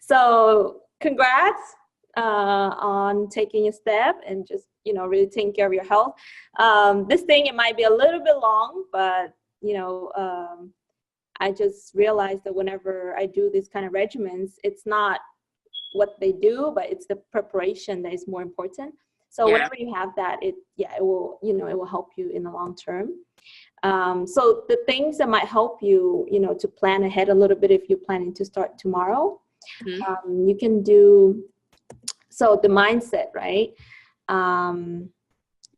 So congrats on taking a step and just, really taking care of your health. This thing, it might be a little bit long, but, I just realized that whenever I do these kind of regimens, it's not what they do, but it's the preparation that is more important. So whenever you have that, it will, it will help you in the long term. So the things that might help you, to plan ahead a little bit if you're planning to start tomorrow, you can do, so the mindset, right?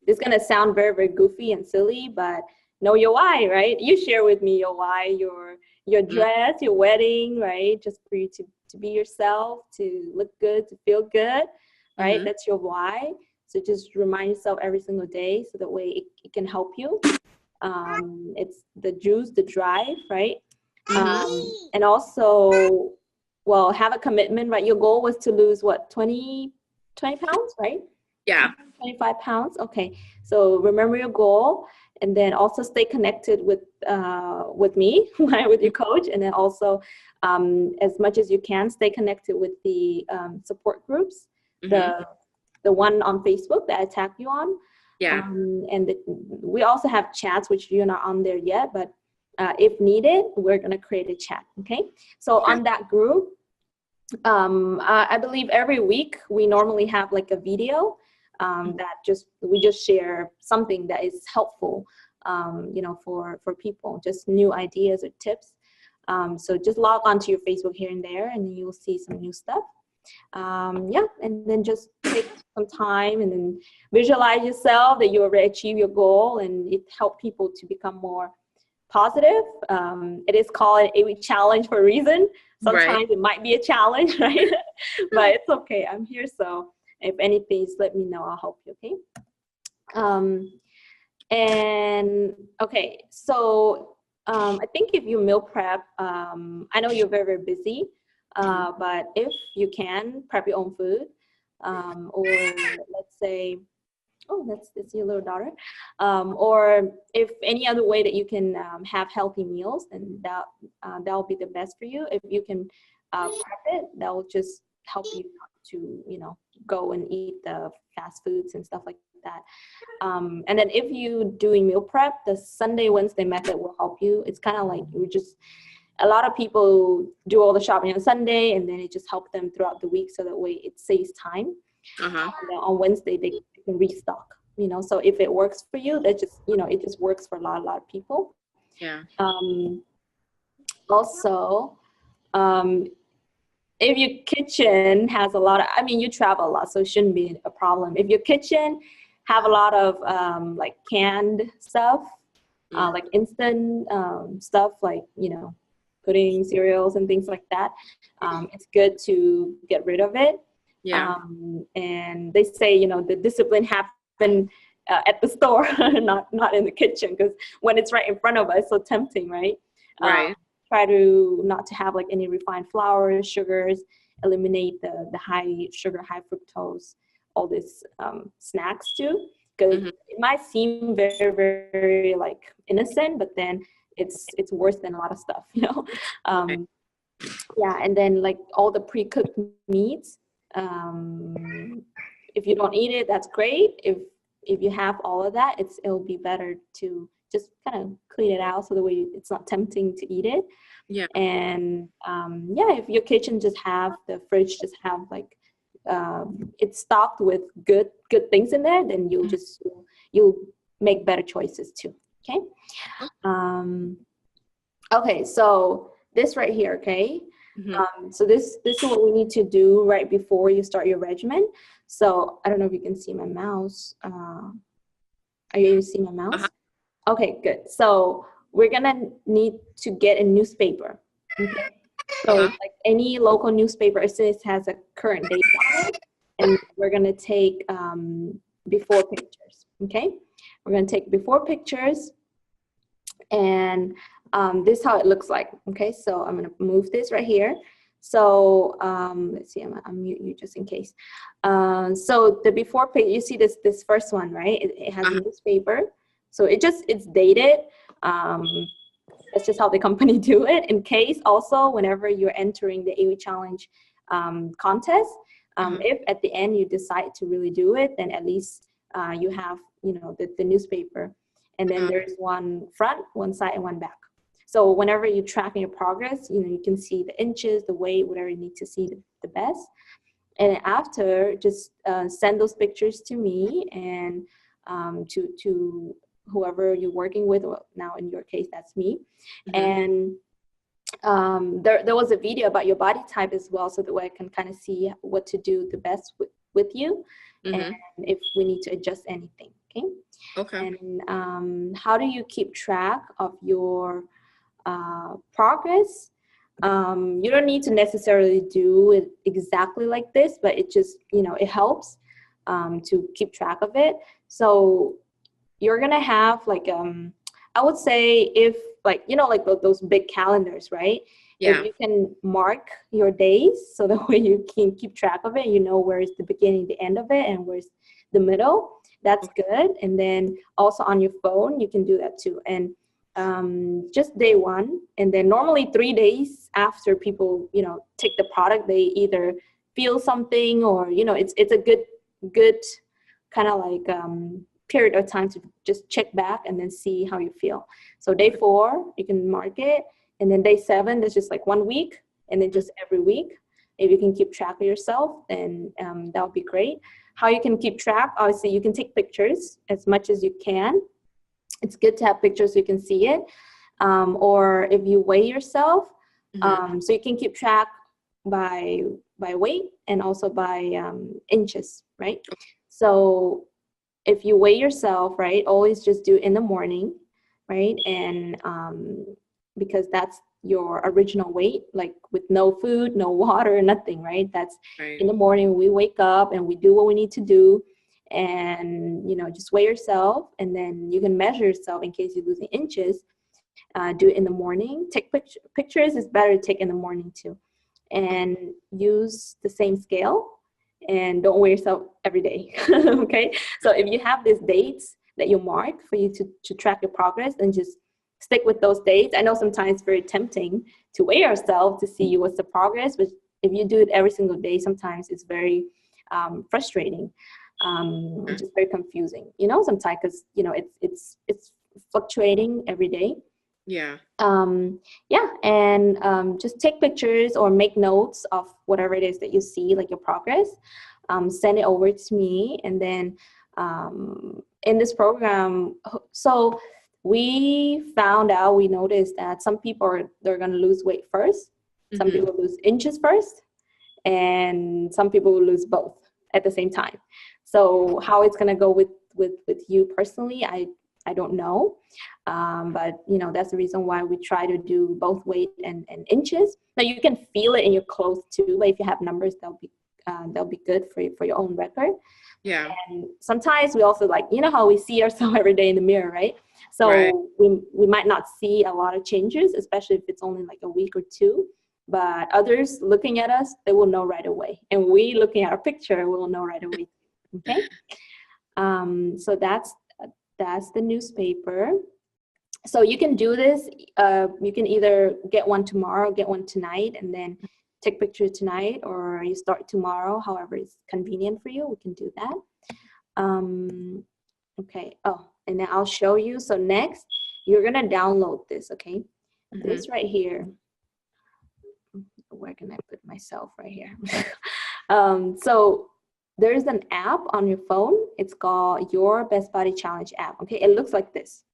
It's going to sound very, very goofy and silly, but know your why, right? You share with me your why, your dress, your wedding, right? Just for you to be yourself, to look good, to feel good, right? That's your why. So just remind yourself every single day, so that way it can help you. It's the juice, the drive, right? And also, well, have a commitment, right? Your goal was to lose what, 20 pounds, right? Yeah. 25 pounds. Okay. So remember your goal, and then also stay connected with me, right? With your coach. And then also, as much as you can, stay connected with the support groups, the one on Facebook that I tagged you on. Yeah. And we also have chats, which you're not on there yet, but if needed, we're going to create a chat. Okay. So on that group, I believe every week we normally have like a video that we just share something that is helpful, for people, just new ideas or tips. So just log on to your Facebook here and there, and you'll see some new stuff. And then just take some time and then visualize yourself that you already achieved your goal, and it helps people to become more positive. It is called an 8-week challenge for a reason. Sometimes it might be a challenge, right? But it's okay. I'm here. So if anything, just let me know. I'll help you. Okay. And okay. So I think if you meal prep, I know you're very, very busy, but if you can prep your own food, or let's say, oh, that's your little daughter. Or if any other way that you can have healthy meals, then that'll be the best for you. If you can prep it, that will just help you to, go and eat the fast foods and stuff like that. And then if you doing meal prep, the Sunday, Wednesday method will help you. It's kind of like a lot of people do all the shopping on Sunday, and then it just helps them throughout the week, so that way it saves time. And then on Wednesday they can restock, so if it works for you, that just, it just works for a lot of people. Also, if your kitchen has a lot of, you travel a lot, so it shouldn't be a problem. If your kitchen have a lot of like canned stuff, like instant stuff, like, pudding, cereals and things like that, it's good to get rid of it. And they say, the discipline happen at the store, not in the kitchen, because when it's right in front of us, so tempting, right? Try to not to have like any refined flours, sugars, eliminate the high sugar, high fructose, all these snacks too, because it might seem very, very like innocent, but then it's worse than a lot of stuff, and then like all the pre-cooked meats, if you don't eat it, that's great. If you have all of that, it'll be better to just kind of clean it out, so the way it's not tempting to eat it. And if your kitchen just have the fridge just have like it's stocked with good things in there, then you'll make better choices too. Okay. Okay, so this right here, okay. So this is what we need to do right before you start your regimen. So I don't know if you can see my mouse. Are you able to see my mouse? Okay, good. So we're gonna need to get a newspaper. Okay. So like any local newspaper, it says has a current date on it, and we're gonna take before pictures. Okay, we're gonna take before pictures, and this is how it looks like. Okay, so I'm gonna move this right here. So let's see, I'm mute you just in case. So the before page, you see this first one, right? It has a newspaper. So it's dated, That's just how the company do it. In case also, whenever you're entering the 8-week challenge contest, if at the end you decide to really do it, then at least you have, you know, the newspaper, and then there's one front, one side, and one back. So whenever you're tracking your progress, you know, you can see the inches, the weight, whatever you need to see the best. And after, just send those pictures to me and to whoever you're working with. Well, now in your case, that's me. And there was a video about your body type as well, so that way I can kind of see what to do the best with you, and if we need to adjust anything. Okay. And how do you keep track of your progress? You don't need to necessarily do it exactly like this, but it just, you know, it helps to keep track of it. So you're gonna have like I would say, if like, you know, like those big calendars, right? Yeah. If you can mark your days so that way you can keep track of it, you know where's the beginning, the end of it, and where's the middle. That's good. And then also on your phone, you can do that too. And just day one, and then normally 3 days after people, you know, take the product, they either feel something, or, you know, it's a good kind of like period of time to just check back and then see how you feel. So day 4, you can mark it, and then day 7, that's just like 1 week, and then just every week. If you can keep track of yourself, then that would be great. How you can keep track, obviously you can take pictures as much as you can. It's good to have pictures so you can see it. Or if you weigh yourself, so you can keep track by weight and also by inches, right? So if you weigh yourself, right, always just do it in the morning, right? And because that's your original weight, like with no food, no water, nothing, right? That's right. In the morning, we wake up and we do what we need to do. And, you know, just weigh yourself, and then you can measure yourself in case you're losing inches. Do it in the morning. Take pictures is better to take in the morning too. And use the same scale, and don't weigh yourself every day. Okay, so if you have these dates that you mark for you to track your progress, then just stick with those dates. I know sometimes it's very tempting to weigh yourself to see what's the progress, but if you do it every single day, sometimes it's very frustrating, just very confusing, you know, sometimes, because, you know, it's fluctuating every day. Yeah. Yeah, and just take pictures or make notes of whatever it is that you see, like your progress. Send it over to me, and then in this program, so we noticed that some people they're going to lose weight first, some people lose inches first, and some people will lose both at the same time. So how it's going to go with you personally, I don't know. But, you know, that's the reason why we try to do both weight and inches. Now, you can feel it in your clothes too, but if you have numbers, they'll be good for your own record. Yeah. And sometimes we also, like, you know how we see ourselves every day in the mirror, right? So right. We might not see a lot of changes, especially if it's only like a week or two. But others looking at us, they will know right away. And we looking at our picture, will know right away. Okay? So that's the newspaper. So you can do this. You can either get one tomorrow, get one tonight, and then take pictures tonight, or you start tomorrow, however it's convenient for you. We can do that. Okay. Oh, and then I'll show you. So next, you're going to download this, okay? This right here. Where can I put myself right here? So there's an app on your phone. It's called Your Best Body Challenge app. Okay, it looks like this.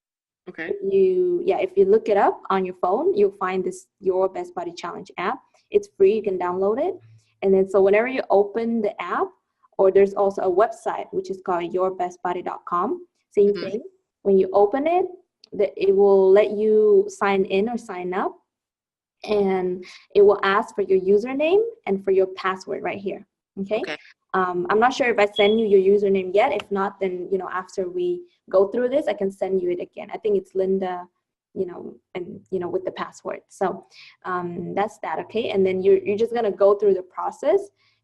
Okay. If you look it up on your phone, you'll find this Your Best Body Challenge app. It's free. You can download it. And then so whenever you open the app, or there's also a website which is called yourbestbody.com. Same thing. When you open it, it will let you sign in or sign up, and it will ask for your username and for your password right here. Okay. I'm not sure if I send you your username yet. If not, then, you know, after we go through this, I can send you it again. I think it's Linda, you know, and, you know, with the password. So that's that. Okay. And then you're just going to go through the process.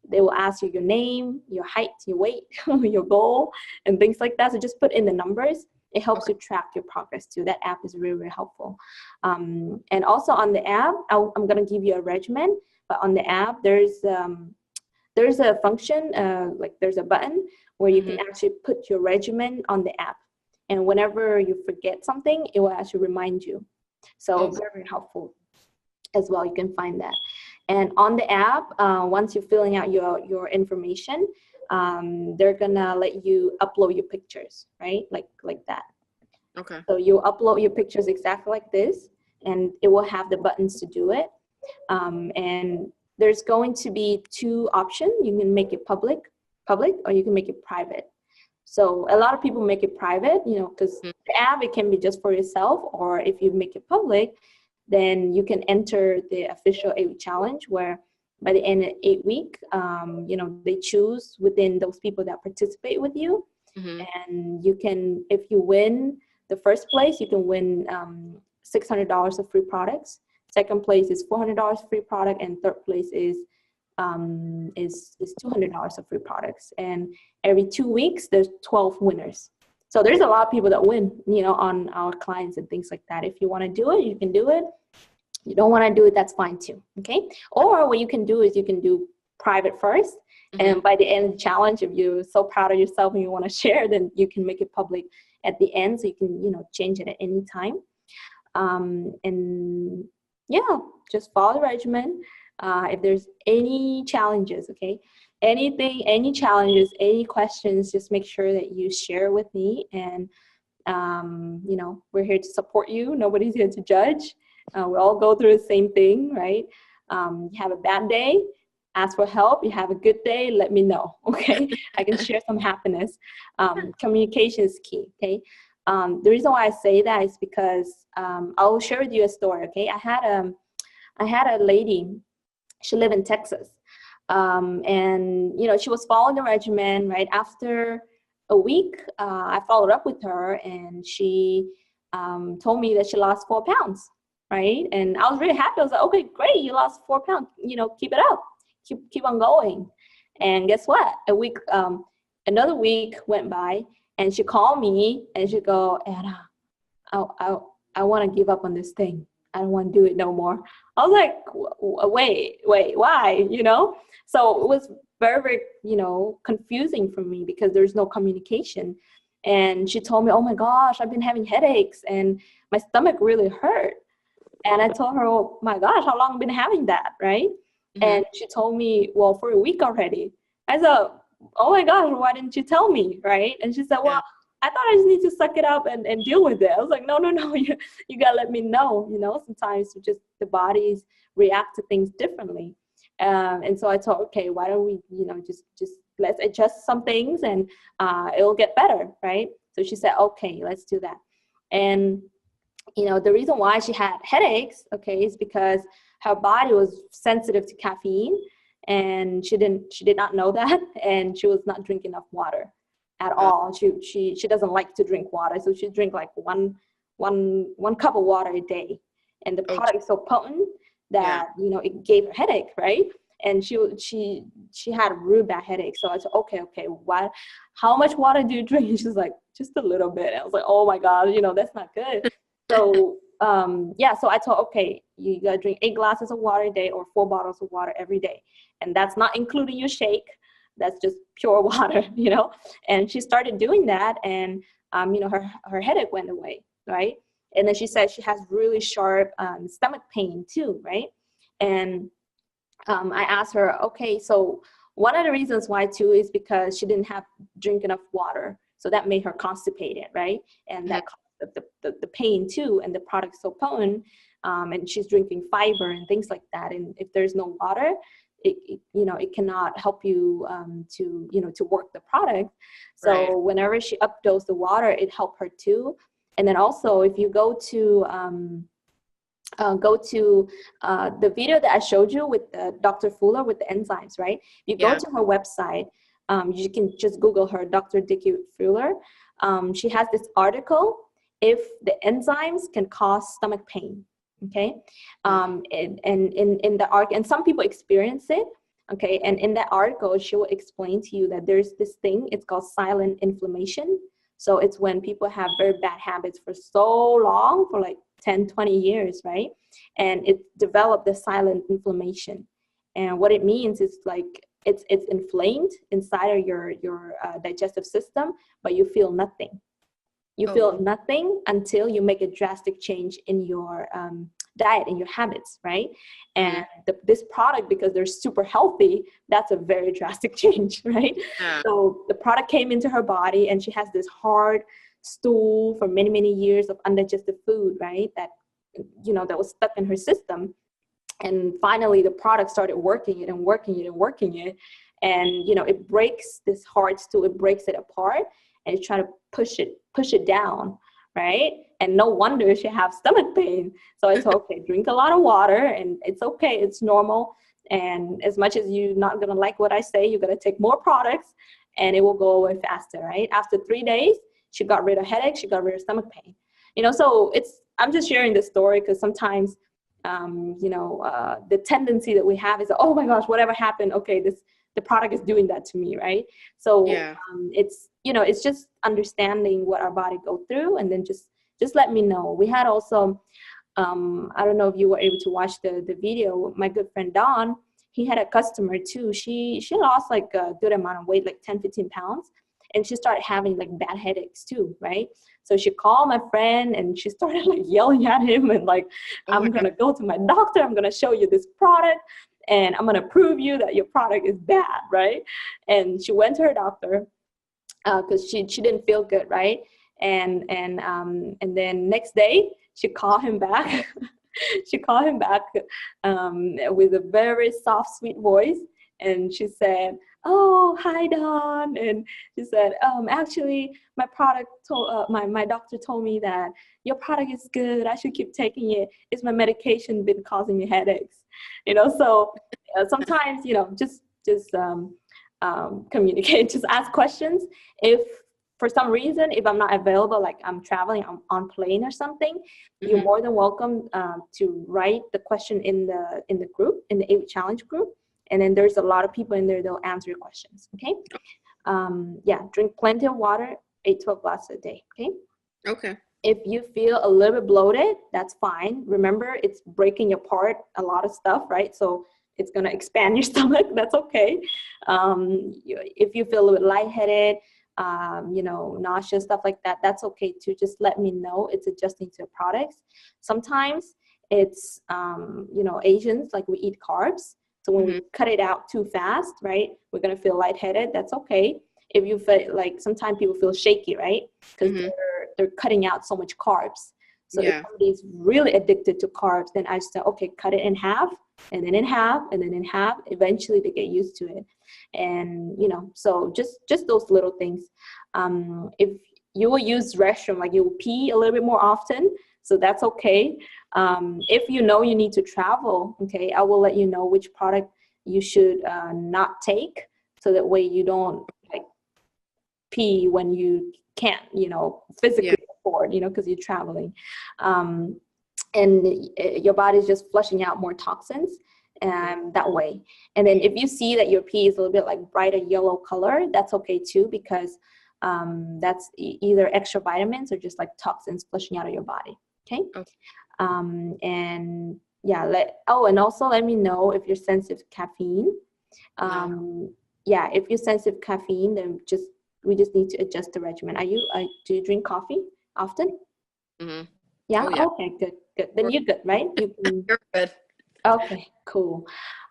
They will ask you your name, your height, your weight, your goal, and things like that. So just put in the numbers, It helps you track your progress too. That app is really, really helpful. And also on the app, I'm going to give you a regimen, but on the app, there's a function, like there's a button where you can actually put your regimen on the app. And whenever you forget something, it will actually remind you. So very, very helpful as well. You can find that. And on the app, once you're filling out your information, they're gonna let you upload your pictures, right? Like that. Okay. So you upload your pictures exactly like this, and it will have the buttons to do it. And there's going to be two options. You can make it public, or you can make it private. So a lot of people make it private, because the app, it can be just for yourself, or if you make it public, then you can enter the official 8-week challenge, where by the end of 8 week, they choose within those people that participate with you. And you can, if you win the first place, you can win $600 of free products. Second place is $400 free product, and third place is $200 of free products. And every 2 weeks, there's 12 winners. So there's a lot of people that win, on our clients and things like that. If you want to do it, you can do it. You don't want to do it, that's fine too. Okay. Or what you can do is you can do private first. And by the end of the challenge, if you're so proud of yourself and you want to share, then you can make it public at the end. So you can, change it at any time. And yeah, just follow the regimen. If there's any challenges, okay, any challenges, any questions, just make sure that you share with me. And, we're here to support you. Nobody's here to judge. We all go through the same thing, right? You have a bad day, ask for help. You have a good day, let me know, okay? I can share some happiness. Communication is key, okay? The reason why I say that is because I'll share with you a story, okay? I had a lady, she lived in Texas, and she was following the regimen. Right after a week, I followed up with her, and she told me that she lost 4 pounds. Right, and I was really happy. I was like, okay, great, you lost 4 pounds. Keep it up, keep on going. And guess what? Another week went by, and she called me, and she go, Anna, I want to give up on this thing. I don't want to do it no more. I was like, wait, why? So it was very, very, confusing for me because there's no communication. And she told me, oh my gosh, I've been having headaches and my stomach really hurt. And I told her, oh my gosh, how long have you been having that, right? And she told me, well, for a week already. I said, oh my gosh, why didn't you tell me, right? And she said, well, I thought I just need to suck it up and deal with it. I was like, no, you gotta let me know. Sometimes the bodies react to things differently. And so I thought, okay, why don't we, just let's adjust some things and it'll get better, right? So she said, okay, let's do that. And the reason why she had headaches, okay, is because her body was sensitive to caffeine, and she did not know that, and she was not drinking enough water at all. She doesn't like to drink water, so she drink like one cup of water a day, and the product is so potent that it gave her headache, right? And she had a really bad headache. So I said, okay, how much water do you drink? And she's like, just a little bit. And I was like, oh my God, that's not good. So, so I told, okay, you gotta drink 8 glasses of water a day or 4 bottles of water every day. And that's not including your shake. That's just pure water, And she started doing that, and, her headache went away, right? And then she said she has really sharp stomach pain too, right? And I asked her, okay, so one of the reasons why too is because she didn't drink enough water. So that made her constipated, right? And that the pain too, and the product's so potent, and she's drinking fiber and things like that. And if there's no water, it cannot help you to work the product. So whenever she updosed the water, it helped her too. And then also, if you go to the video that I showed you with Dr. Fuller with the enzymes, right? You go to her website, you can just Google her, Dr. Dicky Fuller. She has this article, if the enzymes can cause stomach pain, okay? And in the article, and some people experience it, okay? And in that article, she will explain to you that there's this thing, it's called silent inflammation. So it's when people have very bad habits for so long, for like 10, 20 years, right? And it developed the silent inflammation. And what it means is like it's inflamed inside of your digestive system, but you feel nothing. You feel nothing until you make a drastic change in your diet, in your habits, right? And this product, because they're super healthy, that's a very drastic change, right? Yeah. So the product came into her body, and she has this hard stool for many, many years of undigested food, right? That, you know, that was stuck in her system. And finally, the product started working it and working it and working it. And, you know, it breaks this hard stool, it breaks it apart, and it's trying to push it down, right? And no wonder she has stomach pain. So I told, okay, drink a lot of water, and it's okay, it's normal. And as much as you're not gonna like what I say, you're gonna take more products, and it will go away faster, right? After 3 days, she got rid of headache, she got rid of stomach pain. You know, so I'm just sharing this story because sometimes, the tendency that we have is, oh my gosh, whatever happened, okay, the product is doing that to me, right? So it's just understanding what our body go through, and then just let me know. We had also, I don't know if you were able to watch the video. My good friend Dawn, he had a customer too. She lost like a good amount of weight, like 10, 15 pounds. And she started having like bad headaches too, right? So she called my friend, and she started like yelling at him and like, I'm going to go to my doctor. I'm going to show you this product, and I'm going to prove you that your product is bad, right? And she went to her doctor because she didn't feel good, right? And then next day she called him back. She called him back with a very soft, sweet voice, and she said, "Oh, hi, Dawn." And she said, "Actually, my product my doctor told me that your product is good. I should keep taking it. It's my medication been causing me headaches." You know, so sometimes, you know, just communicate, just ask questions. If for some reason, if I'm not available, like I'm traveling, I'm on plane or something, you're more than welcome to write the question in the group, in the 8 challenge group. And then there's a lot of people in there, they'll answer your questions, okay? Drink plenty of water, 8-12 glasses a day, okay? Okay. If you feel a little bit bloated, that's fine. Remember, it's breaking apart a lot of stuff, right? So it's gonna expand your stomach, that's okay. If you feel a little bit lightheaded, nauseous, stuff like that, that's okay too. Just let me know. It's adjusting to the products. Sometimes it's, Asians, like we eat carbs. So when we cut it out too fast, right, we're going to feel lightheaded. That's okay. If you feel like sometimes people feel shaky, right, because they're cutting out so much carbs. So if somebody's really addicted to carbs, then I say, okay, cut it in half, and then in half, and then in half. Eventually they get used to it. And, so just those little things. If you will use restroom, like you will pee a little bit more often, so that's okay. If you know you need to travel, okay, I will let you know which product you should not take, so that way you don't like pee when you can't, physically afford, because you're traveling. And your body's just flushing out more toxins that way. And then if you see that your pee is a little bit like brighter yellow color, that's okay too, because that's either extra vitamins or just like toxins flushing out of your body. Okay. And also let me know if you're sensitive to caffeine. If you're sensitive to caffeine, then we just need to adjust the regimen. Do you drink coffee often? Yeah. Oh, yeah. Okay. Good. Then you're good, right? You're good. Okay. Cool.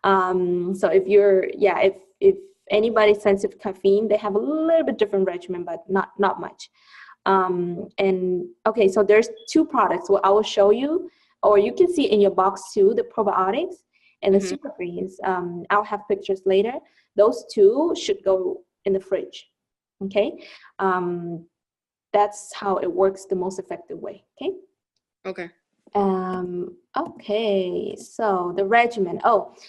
So if anybody's sensitive to caffeine, they have a little bit different regimen, but not much. So there's 2 products. Well, I will show you, or you can see in your box too, the probiotics and the super greens. I'll have pictures later. Those 2 should go in the fridge. Okay. That's how it works the most effective way. Okay. Okay. Okay. So the regimen.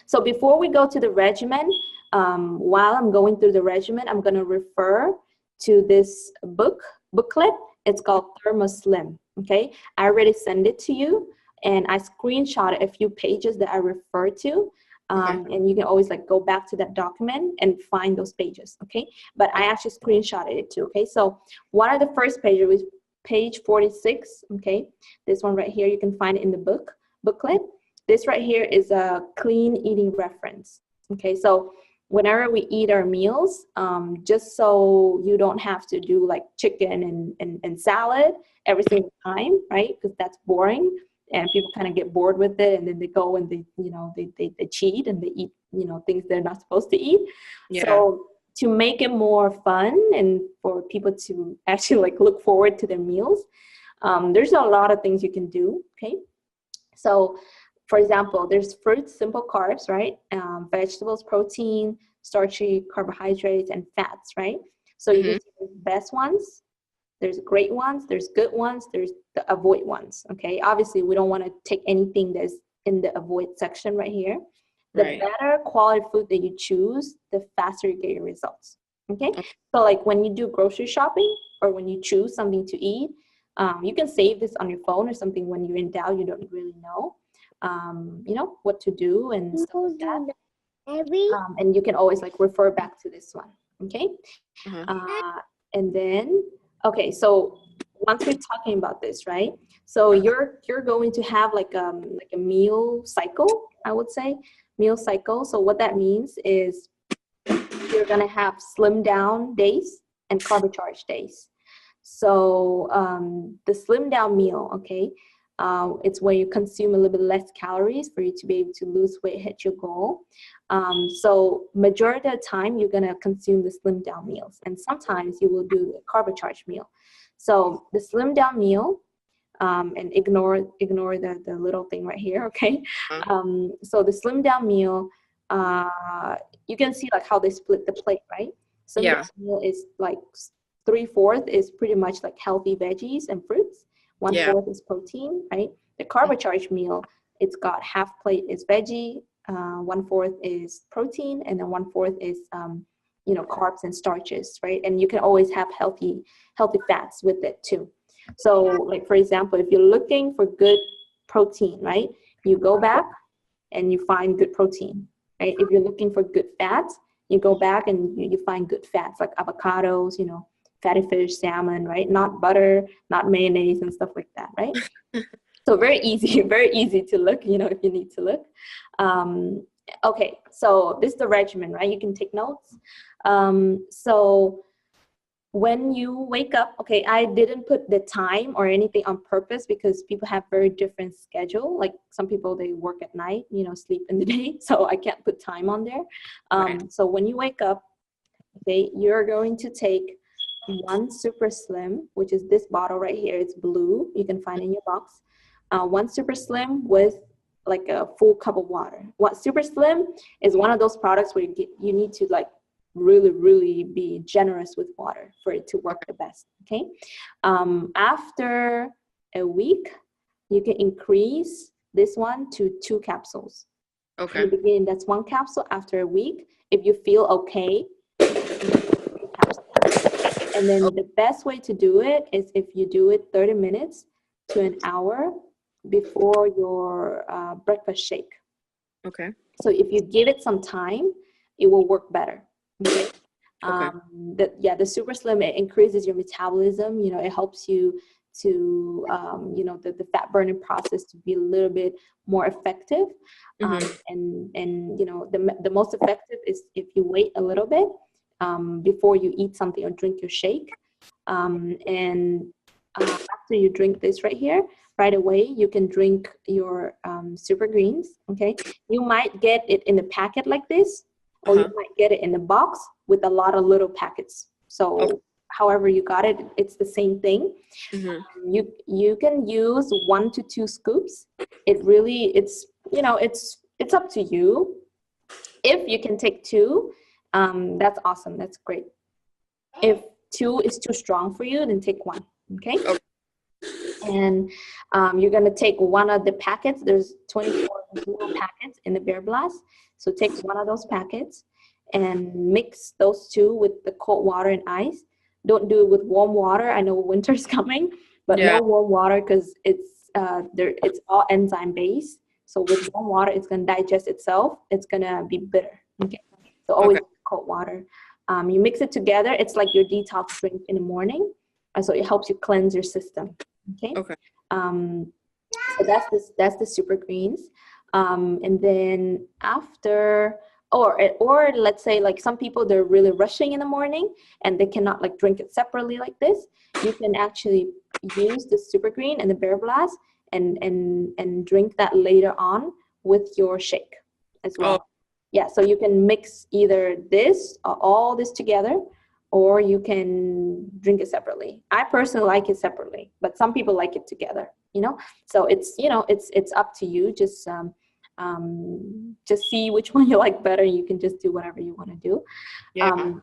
So before we go to the regimen, while I'm going through the regimen, I'm going to refer to this booklet. It's called ThermoSlim. Okay. I already sent it to you, and I screenshotted a few pages that I refer to. And you can always like go back to that document and find those pages, okay? But I actually screenshotted it too, okay? So one of the first pages was page 46, okay? This one right here, you can find it in the booklet. This right here is a clean eating reference, okay? So whenever we eat our meals, just so you don't have to do like chicken and salad every single time, right? Because that's boring. And people kind of get bored with it, and then they go and they cheat and they eat, things they're not supposed to eat. Yeah. So to make it more fun and for people to actually like look forward to their meals, there's a lot of things you can do, okay? So for example, there's fruits, simple carbs, right? Vegetables, protein, starchy carbohydrates, and fats, right? So you can see the best ones. There's great ones, there's good ones, there's the avoid ones, okay? Obviously, we don't want to take anything that's in the avoid section right here. The better quality food that you choose, the faster you get your results, okay? So like when you do grocery shopping or when you choose something to eat, you can save this on your phone or something when you're in doubt, you don't really know, what to do and stuff like that. And you can always like refer back to this one, okay? And then, okay, so once we're talking about this, right? So you're going to have like a meal cycle, I would say, meal cycle. So what that means is you're gonna have slim down days and carb charge days. So the slim down meal, okay, it's where you consume a little bit less calories for you to be able to lose weight, hit your goal. So majority of the time, you're going to consume the slim down meals. And sometimes you will do the carb charge meal. So the slim down meal, and ignore the little thing right here, okay? So the slim down meal, you can see like how they split the plate, right? Slim down meal is like 3/4 is pretty much like healthy veggies and fruits. 1/4 is protein, right? The carb charge meal, it's got half plate is veggie, 1/4 is protein, and then 1/4 is carbs and starches, right? And you can always have healthy fats with it too. So like for example, if you're looking for good protein, right? You go back and you find good protein, right? If you're looking for good fats, you go back and you find good fats like avocados, fatty fish, salmon, right? Not butter, not mayonnaise and stuff like that, right? So very easy to look, if you need to look. Okay, so this is the regimen, right? You can take notes. So when you wake up, okay, I didn't put the time or anything on purpose because people have very different schedule. Like some people, they work at night, sleep in the day. So I can't put time on there. So when you wake up, okay, you're going to take one super slim, which is this bottle right here. It's blue. You can find in your box. One super slim with like a full cup of water. What super slim is one of those products where you need to like really be generous with water for it to work the best. Okay. After a week, you can increase this one to 2 capsules. Okay. In the beginning, that's 1 capsule. After a week, if you feel okay, and then the best way to do it is if you do it 30 minutes to an hour before your breakfast shake. Okay. So if you give it some time, it will work better. Okay. The super slim, it increases your metabolism. It helps you to the fat burning process to be a little bit more effective. And the most effective is if you wait a little bit before you eat something or drink your shake. After you drink this right here, right away, you can drink your super greens, okay? You might get it in a packet like this, or you might get it in a box with a lot of little packets. So however you got it, it's the same thing. You can use 1 to 2 scoops. It's up to you. If you can take 2, that's awesome. That's great. If 2 is too strong for you, then take 1. Okay. And you're gonna take one of the packets. There's 24 little packets in the Bear Blast. So take one of those packets and mix those 2 with the cold water and ice. Don't do it with warm water. I know winter's coming, but no warm water because it's all enzyme based. So with warm water, it's going to digest itself. It's going to be bitter. Okay. So always cold water. You mix it together. It's like your detox drink in the morning. And so it helps you cleanse your system. Okay. Okay. So that's the super greens. And then after, or let's say like some people, they're really rushing in the morning and they cannot like drink it separately like this. You can actually use the super green and the Bear Blast and drink that later on with your shake as well. Yeah, so you can mix either this or all this together, or you can drink it separately. I personally like it separately, but some people like it together, you know? So it's, you know, it's up to you. Just see which one you like better. You can just do whatever you want to do. Yeah.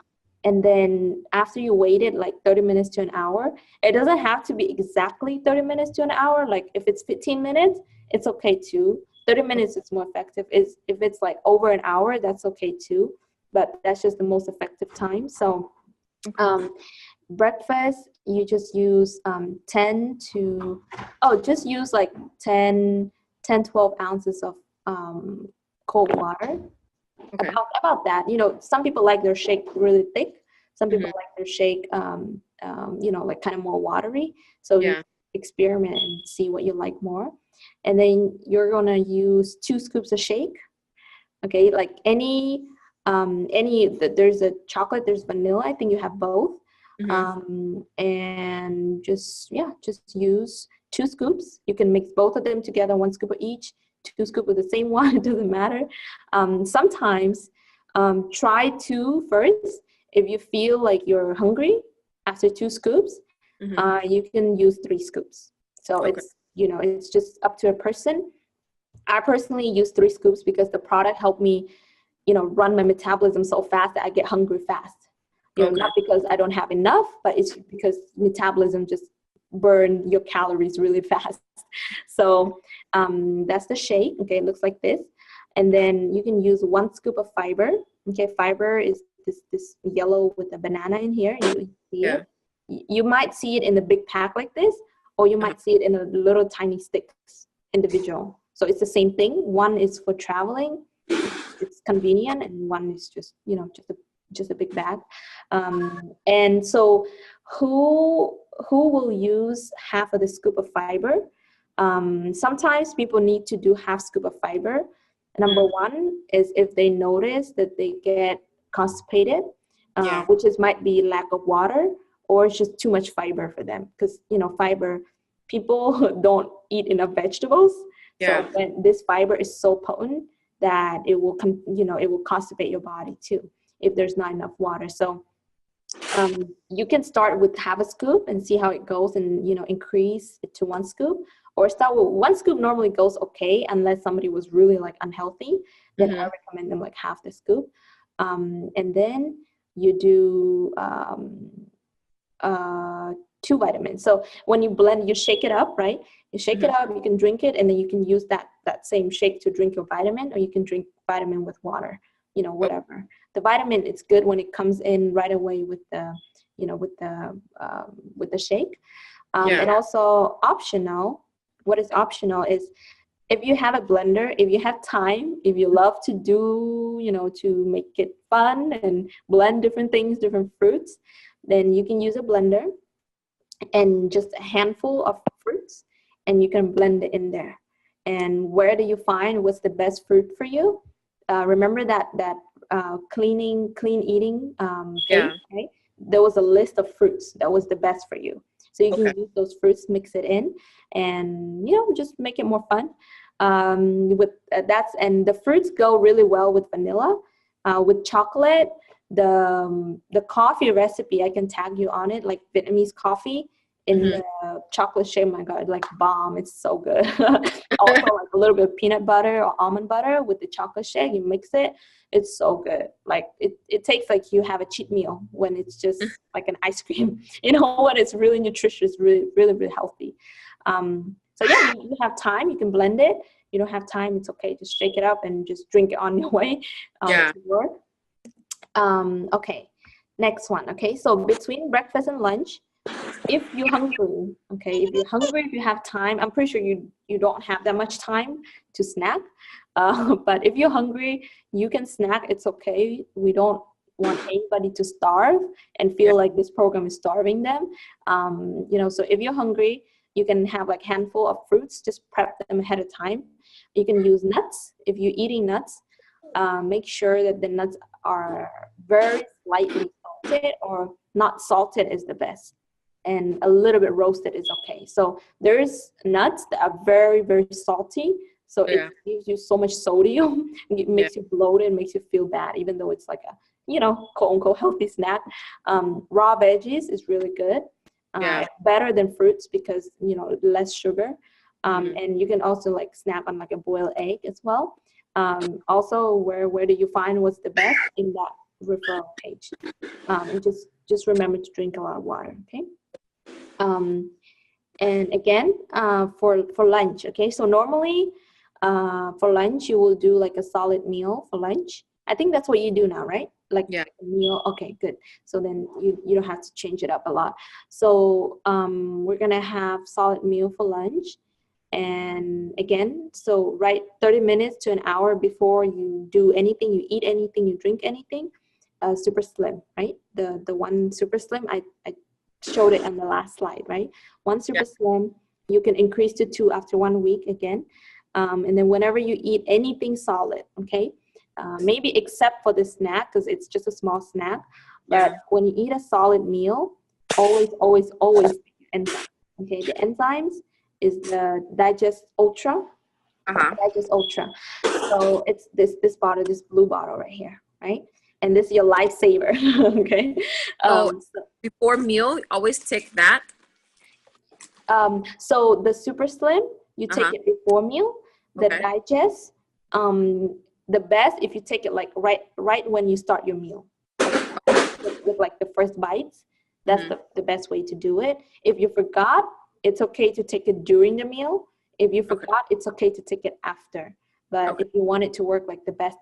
And then after you waited like 30 minutes to an hour, it doesn't have to be exactly 30 minutes to an hour. Like if it's 15 minutes, it's okay too. 30 minutes is more effective. If it's like over an hour, that's okay too. But that's just the most effective time. So breakfast, you just use 12 ounces of cold water. Okay. About that, you know, some people like their shake really thick. Some people like their shake, you know, like kind of more watery. So you experiment and see what you like more. And then you're gonna use 2 scoops of shake. Okay, like there's a chocolate, there's vanilla. I think you have both. And just use 2 scoops. You can mix both of them together, 1 scoop of each. 2 scoops with the same one, it doesn't matter. Sometimes try 2 first. If you feel like you're hungry after 2 scoops, you can use 3 scoops. So it's, you know, it's just up to a person. I personally use 3 scoops because the product helped me, you know, run my metabolism so fast that I get hungry fast. You know, not because I don't have enough, but it's because metabolism just burn your calories really fast. So that's the shake. Okay, it looks like this. And then you can use 1 scoop of fiber. Okay, fiber is this yellow with a banana in here. You see it. You might see it in the big pack like this, or you might see it in a little tiny sticks individual. So it's the same thing. One is for traveling, it's convenient, and one is just, you know, just a big bag. And so who will use half of the scoop of fiber? Sometimes people need to do half scoop of fiber. Number 1 is if they notice that they get constipated, which might be lack of water, or it's just too much fiber for them. Because, you know, fiber, people don't eat enough vegetables. So when this fiber is so potent that it will, you know, it will constipate your body too if there's not enough water. So you can start with half a scoop and see how it goes, and, you know, increase it to 1 scoop, or start with 1 scoop. Normally goes okay unless somebody was really like unhealthy. Then I recommend them like half the scoop. And then you do 2 vitamins. So when you blend, you shake it up, right? You shake it up, you can drink it, and then you can use that same shake to drink your vitamin, or you can drink vitamin with water, you know, whatever. The vitamin, it's good when it comes in right away with the, you know, with the shake. And also optional, what is optional is if you have a blender, if you have time, if you love to do, you know, to make it fun and blend different things, different fruits, then you can use a blender and just a handful of fruits, and you can blend it in there. And where do you find what's the best fruit for you? Remember that clean eating page, right? There was a list of fruits that was the best for you. So you can use those fruits, mix it in, and, you know, just make it more fun. And the fruits go really well with vanilla, with chocolate. The coffee recipe, I can tag you on it, like Vietnamese coffee in the chocolate shake. My God, like bomb. It's so good. Also like a little bit of peanut butter or almond butter with the chocolate shake. You mix it. It's so good. Like it takes like you have a cheat meal when it's just like an ice cream, you know, when it's really nutritious, really, really, really healthy. So yeah, you have time, you can blend it. You don't have time, it's okay. Just shake it up and just drink it on your way to work. Okay, next one. Okay, so between breakfast and lunch, if you're hungry, okay, if you're hungry, if you have time, I'm pretty sure you don't have that much time to snack. But if you're hungry, you can snack. It's okay. We don't want anybody to starve and feel like this program is starving them. So if you're hungry, you can have like handful of fruits, just prep them ahead of time. You can use nuts. If you're eating nuts, make sure that the nuts are very slightly salted, or not salted is the best. And a little bit roasted is okay. So there's nuts that are very, very salty. So it gives you so much sodium. It makes you bloated, makes you feel bad, even though it's like a, quote unquote healthy snack. Raw veggies is really good. Better than fruits because, less sugar. And you can also like snack on like a boiled egg as well. Also, where do you find what's the best? In that referral page. And just remember to drink a lot of water, okay? And again, for lunch, okay? So normally for lunch, you will do like a solid meal for lunch. I think that's what you do now, right? Like a meal. Okay, good. So then you don't have to change it up a lot. So we're gonna have solid meal for lunch. And again, so right 30 minutes to an hour before you do anything, you eat anything, you drink anything, super slim, right? The one super slim, I showed it on the last slide, right? One super slim, you can increase to 2 after 1 week again. And then whenever you eat anything solid, okay? Maybe except for the snack, because it's just a small snack. But when you eat a solid meal, always enzymes. Okay, the enzymes is the Digest Ultra. Digest Ultra. So it's this bottle, this blue bottle right here, right? And this is your lifesaver. Okay. So before meal, always take that. So the super slim, you take it before meal. The Digest, the best if you take it like right when you start your meal, with like the first bites. That's the best way to do it. If you forgot, it's okay to take it during the meal. If you forgot, it's okay to take it after. But if you want it to work like the best,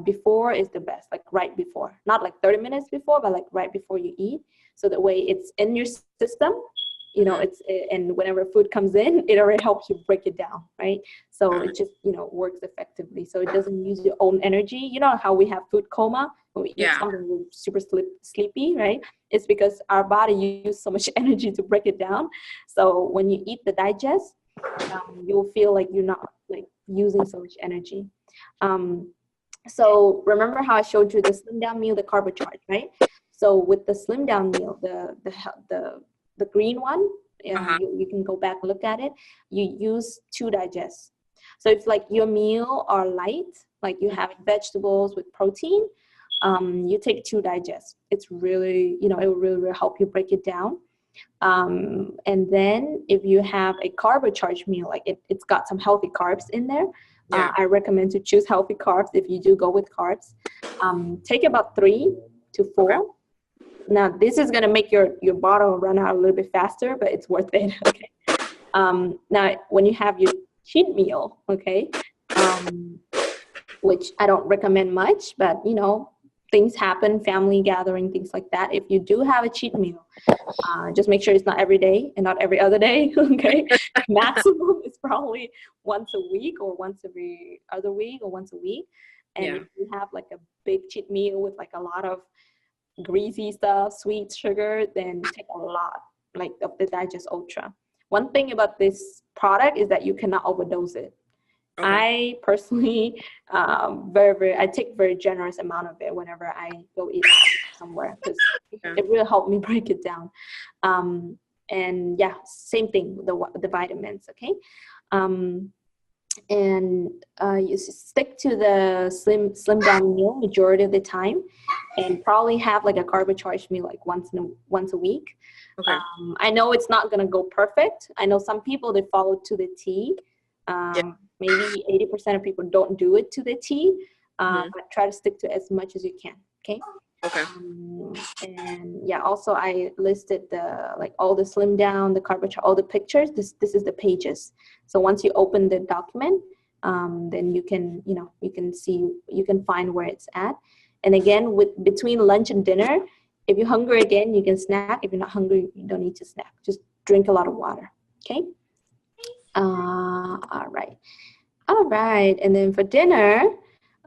before is the best, like right before. Not like 30 minutes before, but like right before you eat. So that way it's in your system, and whenever food comes in, it already helps you break it down, right? So it just, works effectively. So it doesn't use your own energy. You know how we have food coma? When we eat something, we're super sleepy, right? It's because our body uses so much energy to break it down. So when you eat the Digest, you'll feel like you're not like using so much energy. So remember how I showed you the slim down meal, the carb charge, right? So with the slim down meal, the green one, you can go back and look at it. You use 2 Digests. So if like your meal are light, like you have vegetables with protein, you take 2 Digests. It's really, it will really help you break it down. And then if you have a carb charge meal, like it's got some healthy carbs in there, I recommend to choose healthy carbs if you do go with carbs. Take about 3 to 4. Now this is gonna make your bottle run out a little bit faster, but it's worth it. Okay. Now when you have your cheat meal, okay, which I don't recommend much, but things happen, family gathering, things like that. If you do have a cheat meal, just make sure it's not every day and not every other day. Okay. Maximum is probably once a week or once every other week or once a week. And if you have like a big cheat meal with like a lot of greasy stuff, sweet sugar, then take a lot like of the Digest Ultra. One thing about this product is that you cannot overdose it. I personally I take very generous amount of it whenever I go eat somewhere, because it really helped me break it down. And same thing with the vitamins. Okay. And you stick to the slim down meal majority of the time, and probably have like a carb charged meal like once a week. I know it's not gonna go perfect. I know some people, they follow to the T. Maybe 80% of people don't do it to the T, but try to stick to as much as you can. Okay. And also I listed all the slim down, the carb chart, all the pictures. This is the pages. So once you open the document, then you can see, you can find where it's at. And again, between lunch and dinner, If you're hungry again, you can snack. If you're not hungry, you don't need to snack. Just drink a lot of water. Okay. All right. And then for dinner,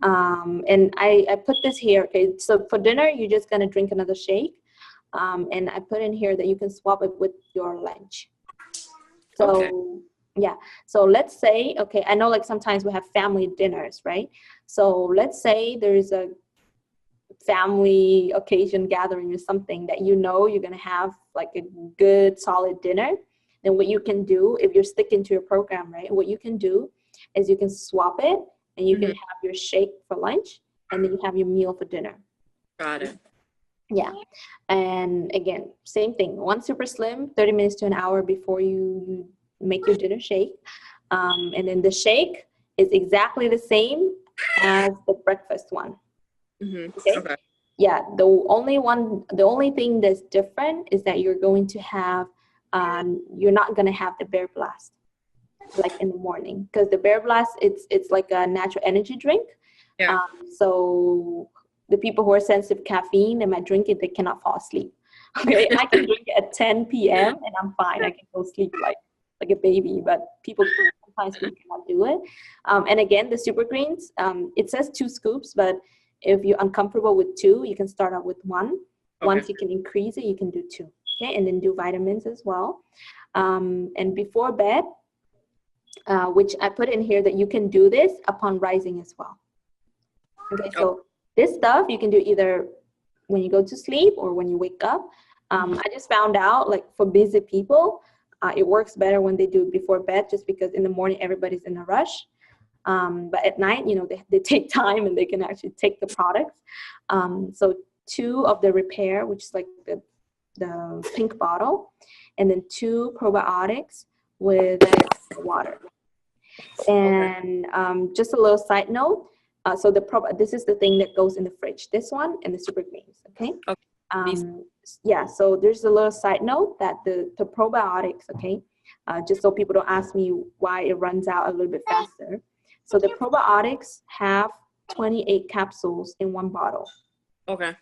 and I put this here. Okay. So for dinner, you're just gonna drink another shake. And I put in here that you can swap it with your lunch. So Okay. yeah. So let's say, okay, I know like sometimes we have family dinners, right? So let's say there's a family occasion gathering or something that you know you're going to have like a good solid dinner. Then what you can do, if you're sticking to your program, right, what you can do is you can swap it, and you can have your shake for lunch, and then you have your meal for dinner. Got it. Yeah. And again, same thing, one super slim, 30 minutes to an hour before you make your dinner shake. And then the shake is exactly the same as the breakfast one. Okay. Yeah, the only thing that's different is that you're going to have, you're not going to have the Bear Blast like in the morning, because the Bear Blast, it's like a natural energy drink. Yeah. So the people who are sensitive to caffeine, they might drink it, they cannot fall asleep. Okay, I can drink it at 10 p.m. and I'm fine. I can go sleep like a baby, but sometimes people cannot do it. And again, the super greens, it says 2 scoops, but if you're uncomfortable with 2, you can start out with 1. Okay. Once you can increase it, you can do 2. Okay, and then do vitamins as well. And before bed, which I put in here that you can do this upon rising as well. Okay, so this stuff you can do either when you go to sleep or when you wake up. I just found out, like for busy people, it works better when they do it before bed, just because in the morning everybody's in a rush. But at night, you know, they take time and they can actually take the products. So 2 of the repair, which is like the pink bottle, and then 2 probiotics with water. And just a little side note. So this is the thing that goes in the fridge. This one and the super greens. Okay. Yeah. So there's a little side note that the probiotics. Okay. Just so people don't ask me why it runs out a little bit faster. So the probiotics have 28 capsules in 1 bottle. Okay.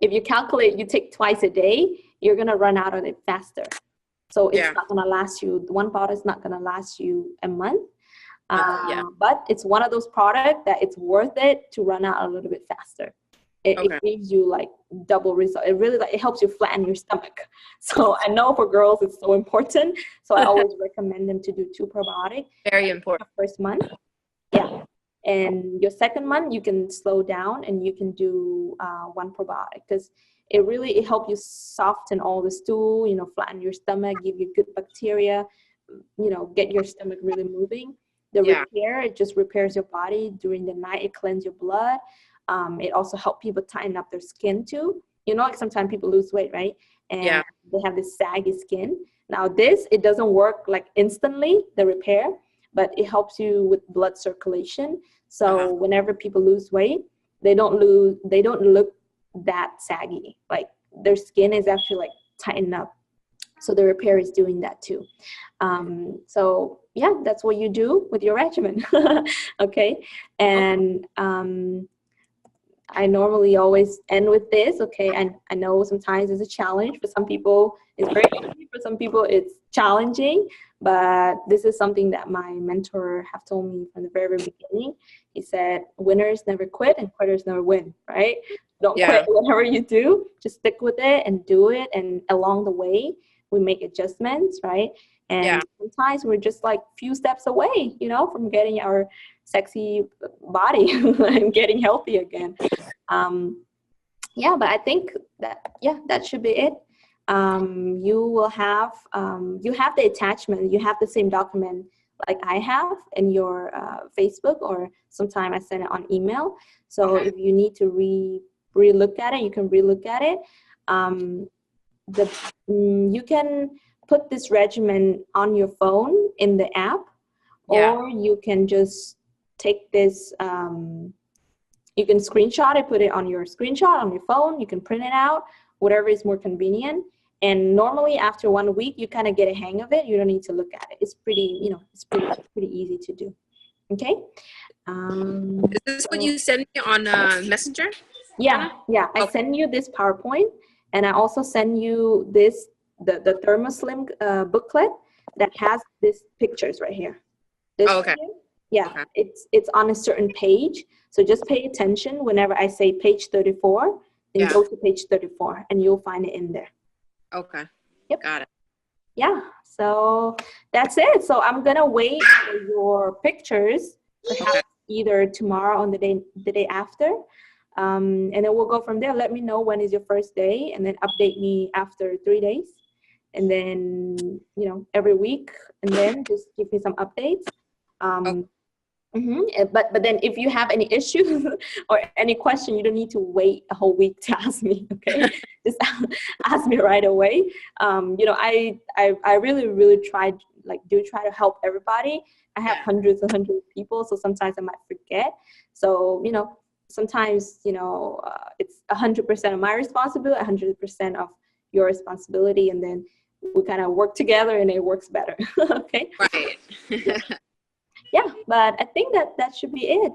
If you calculate, you take twice a day, you're gonna run out of it faster. So it's not gonna last you. 1 bottle is not gonna last you a month. But it's one of those products that it's worth it to run out a little bit faster. It gives you like double result. It really it helps you flatten your stomach. So I know for girls it's so important. So I always recommend them to do 2 probiotics. Very important. First month. Yeah. And your second month, you can slow down and you can do 1 probiotic, because it helps you soften all the stool, you know, flatten your stomach, give you good bacteria, you know, get your stomach really moving. The repair, it just repairs your body during the night. It cleanses your blood. It also helps people tighten up their skin too. You know, like sometimes people lose weight, right? And they have this saggy skin. Now it doesn't work like instantly, the repair, but it helps you with blood circulation. So whenever people lose weight, they don't look that saggy. Like their skin is actually like tightened up. So the repair is doing that too. So yeah, that's what you do with your regimen. Okay. And I normally always end with this. Okay. And I know sometimes it's a challenge. For some people, it's very easy. For some people, it's challenging. But this is something that my mentor have told me from the very, very beginning. He said, winners never quit and quitters never win, right? Don't quit whatever you do. Just stick with it and do it. And along the way, we make adjustments, right? And sometimes we're just like few steps away, you know, from getting our sexy body and getting healthy again. But I think that should be it. You will have the attachment. You have the same document like I have in your Facebook, or sometime I send it on email. So if you need to re-look at it, you can re-look at it. You can put this regimen on your phone in the app, or you can just take this, you can screenshot it, put it on your screenshot on your phone, you can print it out, whatever is more convenient. And normally after 1 week, you kind of get a hang of it. You don't need to look at it. It's pretty, you know, it's pretty easy to do. Okay. Is this what you send me on Messenger? Yeah. I send you this PowerPoint. And I also send you this, the ThermoSlim booklet that has these pictures right here. This Oh, okay. right here, yeah, Okay. it's on a certain page. So just pay attention whenever I say page 34, then Yeah. go to page 34 and you'll find it in there. Okay. Yep. Got it. Yeah, so that's it. So I'm gonna wait for your pictures, perhaps either tomorrow or the day after, and then we'll go from there. Let me know when is your first day, and then update me after 3 days, and then every week, and then just give me some updates. But then if you have any issues or any question, you don't need to wait a whole week to ask me. Okay, just ask me right away. I really try to help everybody. I have hundreds and hundreds of people, so sometimes I might forget. So sometimes it's 100% of my responsibility, 100% of your responsibility, and then we kind of work together and it works better. Okay. Right. Yeah, but I think that should be it.